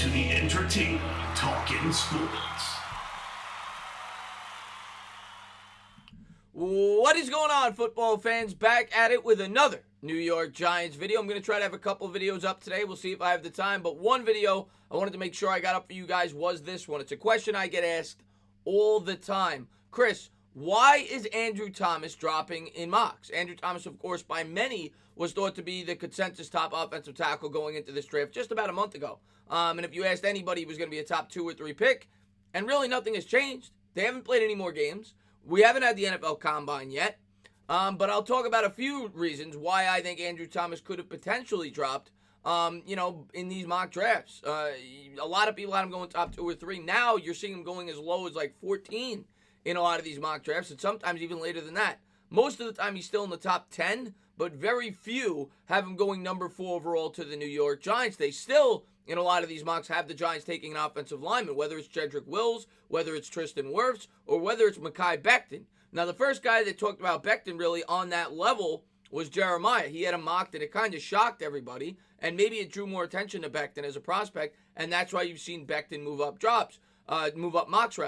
to the entertaining Talkin' Sports. What is going on, football fans? Back at it with another New York Giants video. I'm going to try to have a couple videos up today. We'll see if I have the time. But one video I wanted to make sure I got up for you guys was this one. It's a question I get asked all the time. Chris, why is Andrew Thomas dropping in mocks? Andrew Thomas, of course, by many was thought to be the consensus top offensive tackle going into this draft just about a month ago. And if you asked anybody, he was going to be a top 2 or 3 pick. And really nothing has changed. They haven't played any more games. We haven't had the NFL Combine yet, but I'll talk about a few reasons why I think Andrew Thomas could have potentially dropped, in these mock drafts. A lot of people had him going top 2 or 3. Now you're seeing him going as low as like 14 in a lot of these mock drafts, and sometimes even later than that. Most of the time he's still in the top 10, but very few have him going number 4 overall to the New York Giants. They still, in a lot of these mocks, have the Giants taking an offensive lineman, whether it's Jedrick Wills, whether it's Tristan Wirfs, or whether it's Mekhi Becton. Now, the first guy that talked about Becton really on that level was Jeremiah. He had him mocked, and it kind of shocked everybody, and maybe it drew more attention to Becton as a prospect, and that's why you've seen Becton move up mocks.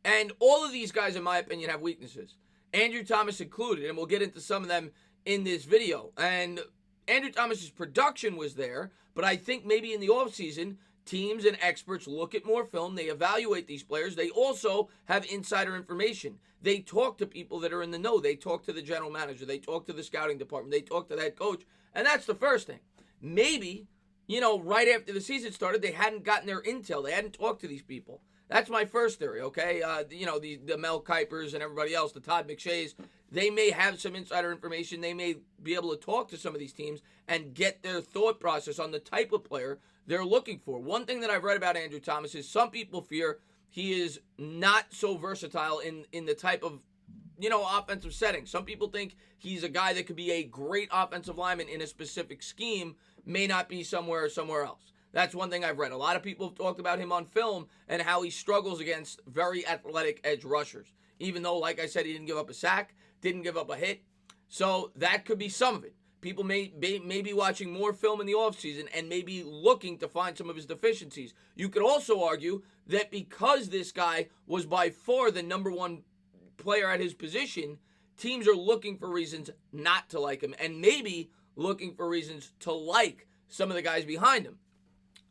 And all of these guys, in my opinion, have weaknesses. Andrew Thomas included, and we'll get into some of them in this video. And Andrew Thomas's production was there, but I think maybe in the offseason, teams and experts look at more film. They evaluate these players. They also have insider information. They talk to people that are in the know. They talk to the general manager. They talk to the scouting department. They talk to the head coach. And that's the first thing. Maybe, right after the season started, they hadn't gotten their intel. They hadn't talked to these people. That's my first theory, okay? The Mel Kipers and everybody else, the Todd McShays, they may have some insider information. They may be able to talk to some of these teams and get their thought process on the type of player they're looking for. One thing that I've read about Andrew Thomas is some people fear he is not so versatile in the type of, offensive setting. Some people think he's a guy that could be a great offensive lineman in a specific scheme, may not be somewhere else. That's one thing I've read. A lot of people have talked about him on film and how he struggles against very athletic edge rushers. Even though, like I said, he didn't give up a sack, didn't give up a hit. So that could be some of it. People may be watching more film in the offseason and maybe looking to find some of his deficiencies. You could also argue that because this guy was by far the number 1 player at his position, teams are looking for reasons not to like him and maybe looking for reasons to like some of the guys behind him.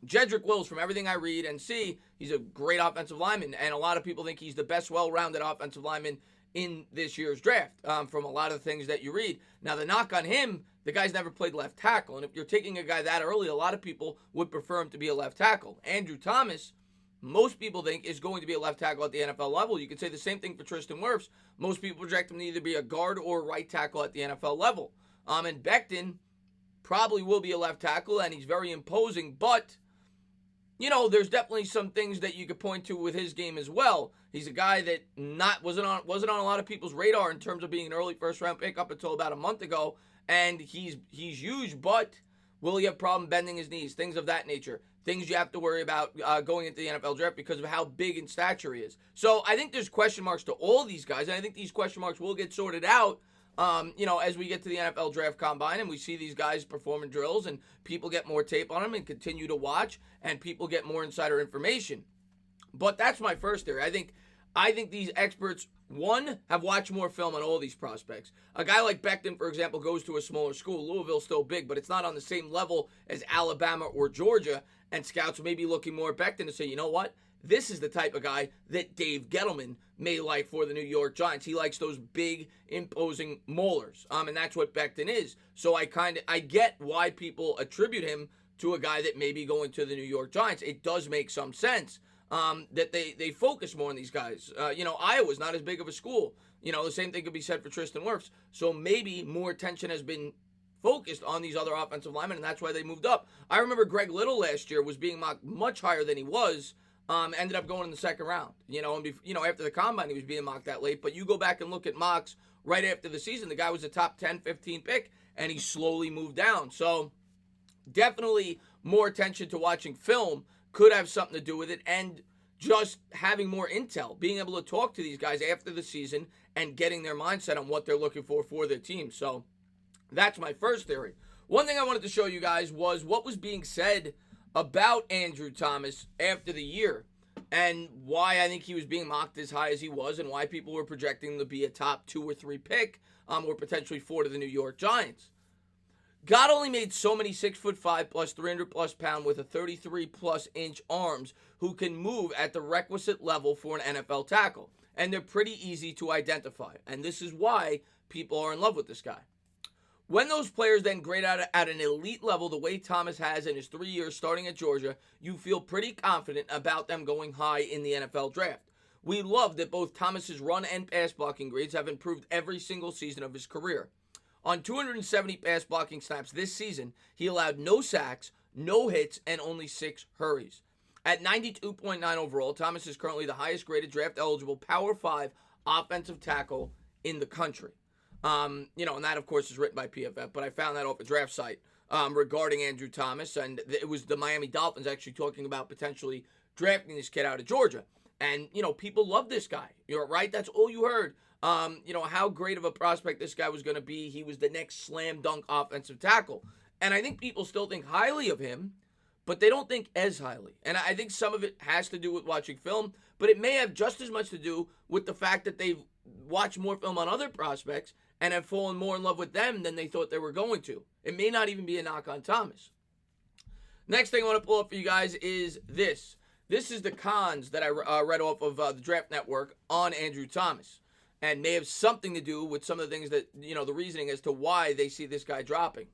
Jedrick Wills, from everything I read and see, he's a great offensive lineman, and a lot of people think he's the best well-rounded offensive lineman in this year's draft from a lot of the things that you read. Now, the knock on him, the guy's never played left tackle, and if you're taking a guy that early, a lot of people would prefer him to be a left tackle. Andrew Thomas, most people think, is going to be a left tackle at the NFL level. You could say the same thing for Tristan Wirfs. Most people project him to either be a guard or right tackle at the NFL level. And Becton probably will be a left tackle, and he's very imposing, but there's definitely some things that you could point to with his game as well. He's a guy that wasn't on a lot of people's radar in terms of being an early first-round pick up until about a month ago, and he's huge, but will he have problem bending his knees? Things of that nature. Things you have to worry about going into the NFL draft because of how big in stature he is. So I think there's question marks to all these guys, and I think these question marks will get sorted out as we get to the NFL Draft Combine and we see these guys performing drills and people get more tape on them and continue to watch and people get more insider information. But that's my first theory. I think these experts, one, have watched more film on all these prospects. A guy like Becton, for example, goes to a smaller school. Louisville's still big, but it's not on the same level as Alabama or Georgia, and scouts may be looking more at Becton to say, you know what? This is the type of guy that Dave Gettleman may like for the New York Giants. He likes those big, imposing maulers, and that's what Becton is. So I get why people attribute him to a guy that may be going to the New York Giants. It does make some sense that they focus more on these guys. Iowa's not as big of a school. The same thing could be said for Tristan Wirfs. So maybe more attention has been focused on these other offensive linemen, and that's why they moved up. I remember Greg Little last year was being mocked much higher than he was. Ended up going in the second round. After the combine, he was being mocked that late. But you go back and look at mocks right after the season, the guy was a top 10, 15 pick, and he slowly moved down. So definitely more attention to watching film could have something to do with it, and just having more intel, being able to talk to these guys after the season and getting their mindset on what they're looking for their team. So that's my first theory. One thing I wanted to show you guys was what was being said about Andrew Thomas after the year and why I think he was being mocked as high as he was and why people were projecting him to be a top 2 or 3 pick or potentially 4 to the New York Giants. God only made so many 6'5" plus 300 plus pound with a 33 plus inch arms who can move at the requisite level for an NFL tackle. And they're pretty easy to identify. And this is why people are in love with this guy. When those players then grade out at an elite level the way Thomas has in his 3 years starting at Georgia, you feel pretty confident about them going high in the NFL draft. We love that both Thomas's run and pass blocking grades have improved every single season of his career. On 270 pass blocking snaps this season, he allowed no sacks, no hits, and only 6 hurries. At 92.9 overall, Thomas is currently the highest graded draft-eligible Power 5 offensive tackle in the country. And that, of course, is written by PFF, but I found that off a draft site regarding Andrew Thomas, and it was the Miami Dolphins actually talking about potentially drafting this kid out of Georgia. And, people love this guy. You're right? That's all you heard. How great of a prospect this guy was going to be. He was the next slam dunk offensive tackle. And I think people still think highly of him, but they don't think as highly. And I think some of it has to do with watching film, but it may have just as much to do with the fact that they've watched more film on other prospects and have fallen more in love with them than they thought they were going to. It may not even be a knock on Thomas. Next thing I want to pull up for you guys is this. This is the cons that I read off of the Draft Network on Andrew Thomas, and may have something to do with some of the things that, the reasoning as to why they see this guy dropping.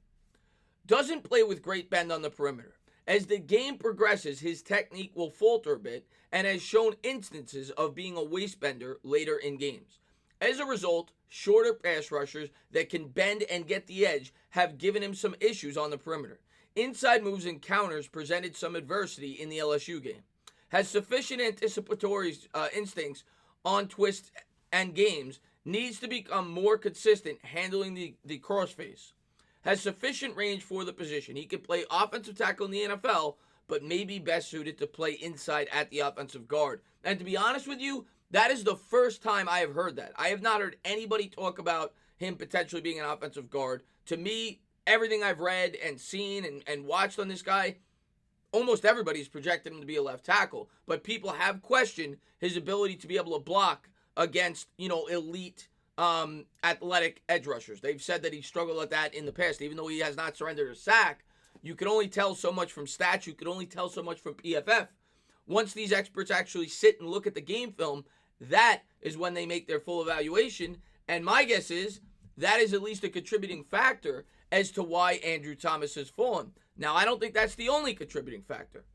Doesn't play with great bend on the perimeter. As the game progresses, his technique will falter a bit and has shown instances of being a waistbender later in games. As a result, shorter pass rushers that can bend and get the edge have given him some issues on the perimeter. Inside moves and counters presented some adversity in the LSU game. Has sufficient anticipatory instincts on twists and games, needs to become more consistent handling the crossface. Has sufficient range for the position. He can play offensive tackle in the NFL, but may be best suited to play inside at the offensive guard. And to be honest with you, that is the first time I have heard that. I have not heard anybody talk about him potentially being an offensive guard. To me, everything I've read and seen and watched on this guy, almost everybody's projected him to be a left tackle. But people have questioned his ability to be able to block against, elite athletic edge rushers. They've said that he struggled at that in the past, even though he has not surrendered a sack. You can only tell so much from stats. You can only tell so much from PFF. Once these experts actually sit and look at the game film, that is when they make their full evaluation. And my guess is that is at least a contributing factor as to why Andrew Thomas has fallen. Now, I don't think that's the only contributing factor.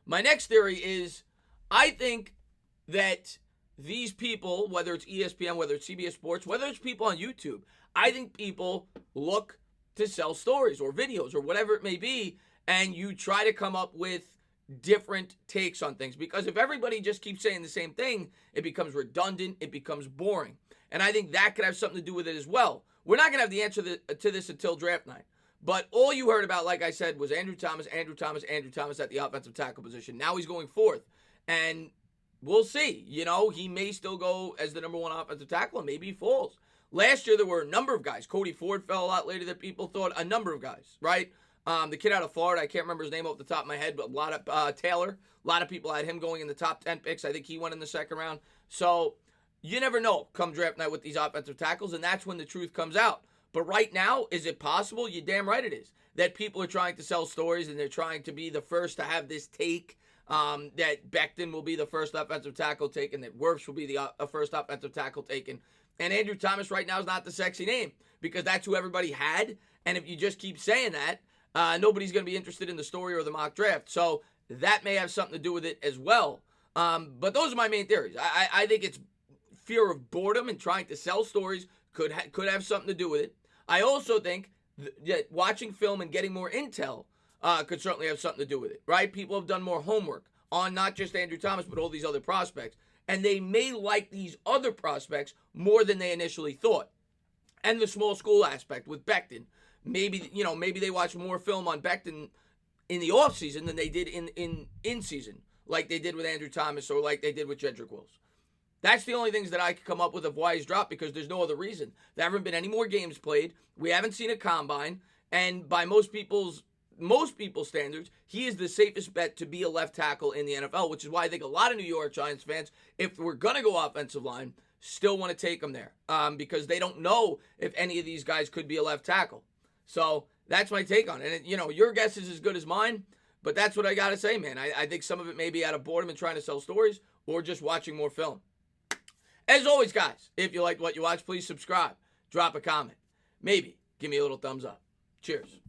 My next theory is I think that these people, whether it's ESPN, whether it's CBS Sports, whether it's people on YouTube, I think people look to sell stories or videos or whatever it may be, and you try to come up with different takes on things. Because if everybody just keeps saying the same thing, it becomes redundant, it becomes boring. And I think that could have something to do with it as well. We're not going to have the answer to this until draft night. But all you heard about, like I said, was Andrew Thomas at the offensive tackle position. Now he's going fourth. And we'll see. He may still go as the number 1 offensive tackle, and maybe he falls. Last year, there were a number of guys. Cody Ford fell a lot later than people thought. A number of guys, right? The kid out of Florida, I can't remember his name off the top of my head, but a lot of Taylor. A lot of people had him going in the top 10 picks. I think he went in the second round. So you never know come draft night with these offensive tackles, and that's when the truth comes out. But right now, is it possible? You're damn right it is. That people are trying to sell stories, and they're trying to be the first to have this take that Becton will be the first offensive tackle taken, that Wirfs will be the first offensive tackle taken. And Andrew Thomas right now is not the sexy name because that's who everybody had. And if you just keep saying that, nobody's going to be interested in the story or the mock draft. So that may have something to do with it as well. But those are my main theories. I think it's fear of boredom and trying to sell stories could have something to do with it. I also think that watching film and getting more intel could certainly have something to do with it, right? People have done more homework on not just Andrew Thomas, but all these other prospects. And they may like these other prospects more than they initially thought. And the small school aspect with Becton. Maybe they watch more film on Becton in the offseason than they did in season, like they did with Andrew Thomas or like they did with Jedrick Wills. That's the only things that I could come up with of why he's dropped, because there's no other reason. There haven't been any more games played. We haven't seen a combine. And by most people's most people's standards, he is the safest bet to be a left tackle in the NFL, which is why I think a lot of New York Giants fans, if we're going to go offensive line, still want to take him there because they don't know if any of these guys could be a left tackle. So that's my take on it. And, your guess is as good as mine, but that's what I got to say, man. I think some of it may be out of boredom and trying to sell stories or just watching more film. As always, guys, if you liked what you watched, please subscribe, drop a comment, maybe give me a little thumbs up. Cheers.